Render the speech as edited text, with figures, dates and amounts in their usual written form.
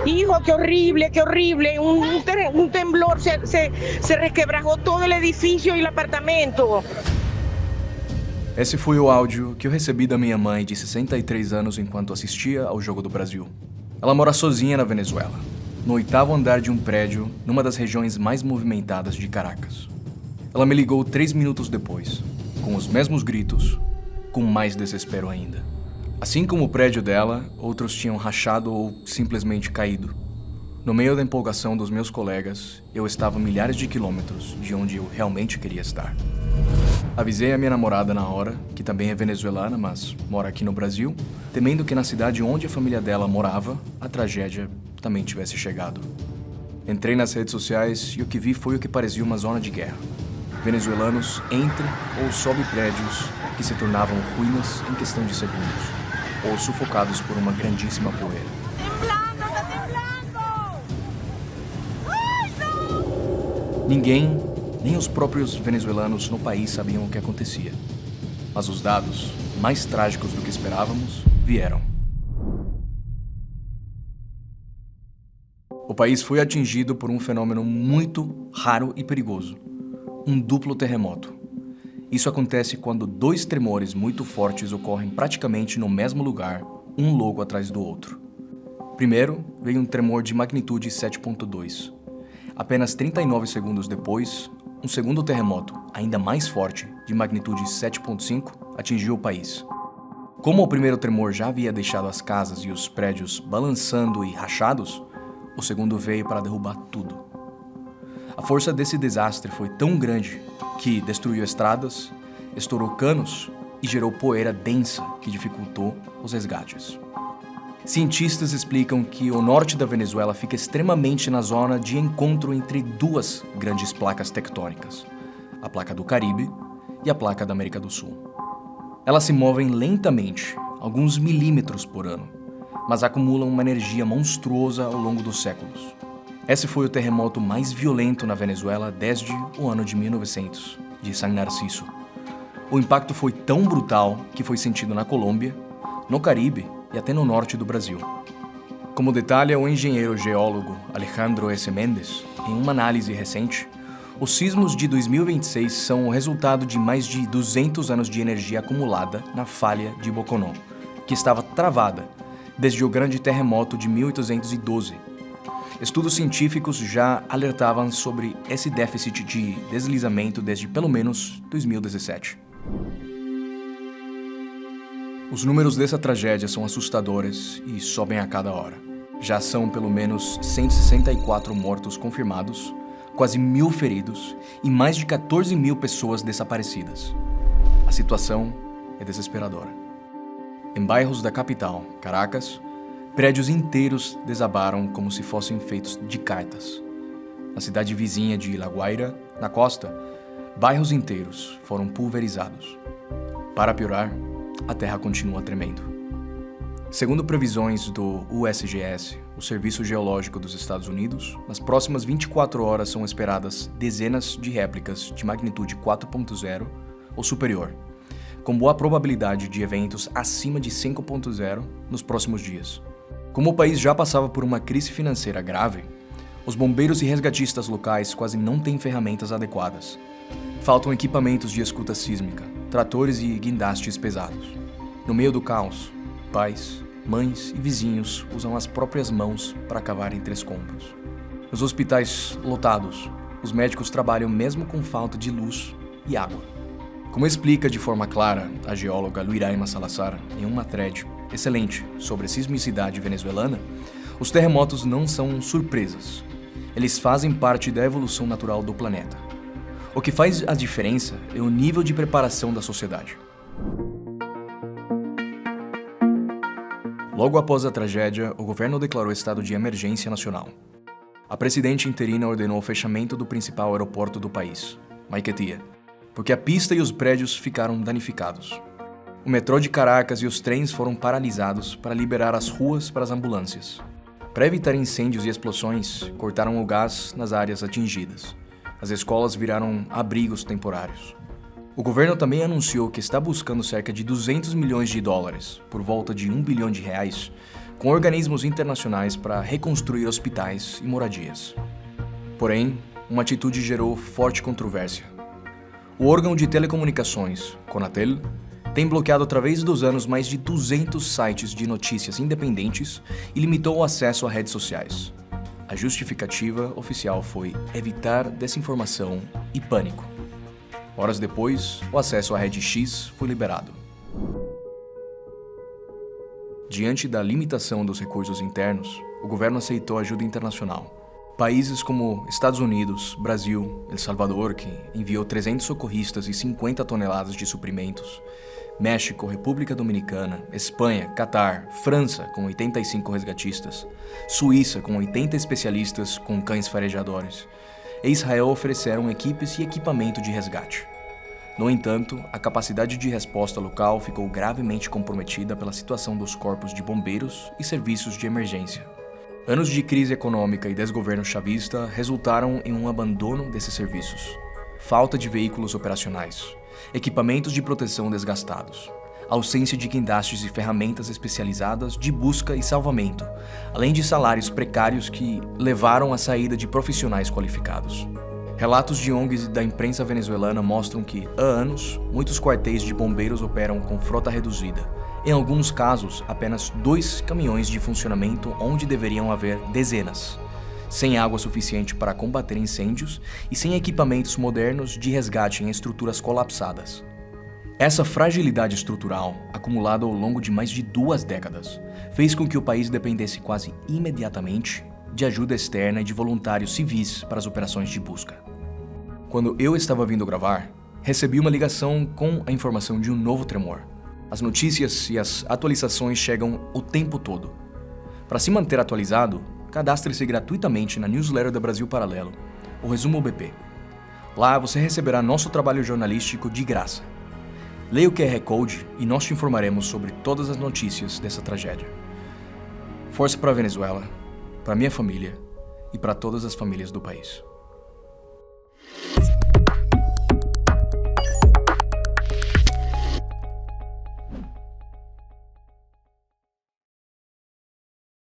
Hijo, qué horrible, qué horrible. Un temblor se resquebrajó todo el edificio y el apartamento. Esse foi o áudio que eu recebi da minha mãe de 63 anos enquanto assistia ao Jogo do Brasil. Ela mora sozinha na Venezuela, no 8º andar de um prédio, numa das regiões mais movimentadas de Caracas. Ela me ligou 3 minutos depois, com os mesmos gritos, com mais desespero ainda. Assim como o prédio dela, outros tinham rachado ou simplesmente caído. No meio da empolgação dos meus colegas, eu estava a milhares de quilômetros de onde eu realmente queria estar. Avisei a minha namorada na hora, que também é venezuelana, mas mora aqui no Brasil, temendo que na cidade onde a família dela morava, a tragédia também tivesse chegado. Entrei nas redes sociais e o que vi foi o que parecia uma zona de guerra. Venezuelanos entre ou sob prédios que se tornavam ruínas em questão de segundos, ou sufocados por uma grandíssima poeira. ¡Temblando, está temblando! ¡Ay, no! Ninguém, nem os próprios venezuelanos no país sabiam o que acontecia. Mas os dados, mais trágicos do que esperávamos, vieram. O país foi atingido por um fenômeno muito raro e perigoso: um duplo terremoto. Isso acontece quando 2 tremores muito fortes ocorrem praticamente no mesmo lugar, um logo atrás do outro. Primeiro, veio um tremor de magnitude 7.2. Apenas 39 segundos depois, um segundo terremoto, ainda mais forte, de magnitude 7.5, atingiu o país. Como o primeiro tremor já havia deixado as casas e os prédios balançando e rachados, o segundo veio para derrubar tudo. A força desse desastre foi tão grande que destruiu estradas, estourou canos e gerou poeira densa que dificultou os resgates. Cientistas explicam que o norte da Venezuela fica extremamente na zona de encontro entre 2 grandes placas tectônicas, a placa do Caribe e a placa da América do Sul. Elas se movem lentamente, alguns milímetros por ano, mas acumulam uma energia monstruosa ao longo dos séculos. Esse foi o terremoto mais violento na Venezuela desde o ano de 1900, de San Narciso. O impacto foi tão brutal que foi sentido na Colômbia, no Caribe e até no norte do Brasil. Como detalha o engenheiro geólogo Alejandro S. Mendes, em uma análise recente, os sismos de 2026 são o resultado de mais de 200 anos de energia acumulada na falha de Boconó, que estava travada desde o grande terremoto de 1812. Estudos científicos já alertavam sobre esse déficit de deslizamento desde pelo menos 2017. Os números dessa tragédia são assustadores e sobem a cada hora. Já são pelo menos 164 mortos confirmados, quase 1.000 feridos e mais de 14.000 pessoas desaparecidas. A situação é desesperadora. Em bairros da capital, Caracas, prédios inteiros desabaram como se fossem feitos de cartas. Na cidade vizinha de La Guaira, na costa, bairros inteiros foram pulverizados. Para piorar, a terra continua tremendo. Segundo previsões do USGS, o Serviço Geológico dos Estados Unidos, nas próximas 24 horas são esperadas dezenas de réplicas de magnitude 4.0 ou superior, com boa probabilidade de eventos acima de 5.0 nos próximos dias. Como o país já passava por uma crise financeira grave, os bombeiros e resgatistas locais quase não têm ferramentas adequadas. Faltam equipamentos de escuta sísmica, tratores e guindastes pesados. No meio do caos, pais, mães e vizinhos usam as próprias mãos para cavar entre escombros. Nos hospitais lotados, os médicos trabalham mesmo com falta de luz e água. Como explica de forma clara a geóloga Luiraima Salazar em uma thread excelente sobre a sismicidade venezuelana, os terremotos não são surpresas. Eles fazem parte da evolução natural do planeta. O que faz a diferença é o nível de preparação da sociedade. Logo após a tragédia, o governo declarou estado de emergência nacional. A presidente interina ordenou o fechamento do principal aeroporto do país, Maiquetía, porque a pista e os prédios ficaram danificados. O metrô de Caracas e os trens foram paralisados para liberar as ruas para as ambulâncias. Para evitar incêndios e explosões, cortaram o gás nas áreas atingidas. As escolas viraram abrigos temporários. O governo também anunciou que está buscando cerca de 200 milhões de dólares, por volta de 1 bilhão de reais, com organismos internacionais para reconstruir hospitais e moradias. Porém, uma atitude gerou forte controvérsia. O órgão de telecomunicações, Conatel, tem bloqueado através dos anos mais de 200 sites de notícias independentes e limitou o acesso a redes sociais. A justificativa oficial foi evitar desinformação e pânico. Horas depois, o acesso à rede X foi liberado. Diante da limitação dos recursos internos, o governo aceitou ajuda internacional. Países como Estados Unidos, Brasil, El Salvador, que enviou 300 socorristas e 50 toneladas de suprimentos, México, República Dominicana, Espanha, Catar, França, com 85 resgatistas, Suíça, com 80 especialistas com cães farejadores, e Israel ofereceram equipes e equipamento de resgate. No entanto, a capacidade de resposta local ficou gravemente comprometida pela situação dos corpos de bombeiros e serviços de emergência. Anos de crise econômica e desgoverno chavista resultaram em um abandono desses serviços. Falta de veículos operacionais, equipamentos de proteção desgastados, ausência de guindastes e ferramentas especializadas de busca e salvamento, além de salários precários que levaram à saída de profissionais qualificados. Relatos de ONGs e da imprensa venezuelana mostram que, há anos, muitos quartéis de bombeiros operam com frota reduzida. Em alguns casos, apenas 2 caminhões de funcionamento onde deveriam haver dezenas, sem água suficiente para combater incêndios e sem equipamentos modernos de resgate em estruturas colapsadas. Essa fragilidade estrutural, acumulada ao longo de mais de 2 décadas, fez com que o país dependesse quase imediatamente de ajuda externa e de voluntários civis para as operações de busca. Quando eu estava vindo gravar, recebi uma ligação com a informação de um novo tremor. As notícias e as atualizações chegam o tempo todo. Para se manter atualizado, cadastre-se gratuitamente na newsletter da Brasil Paralelo, o Resumo BP. Lá você receberá nosso trabalho jornalístico de graça. Leia o QR Code e nós te informaremos sobre todas as notícias dessa tragédia. Força para a Venezuela, para minha família e para todas as famílias do país.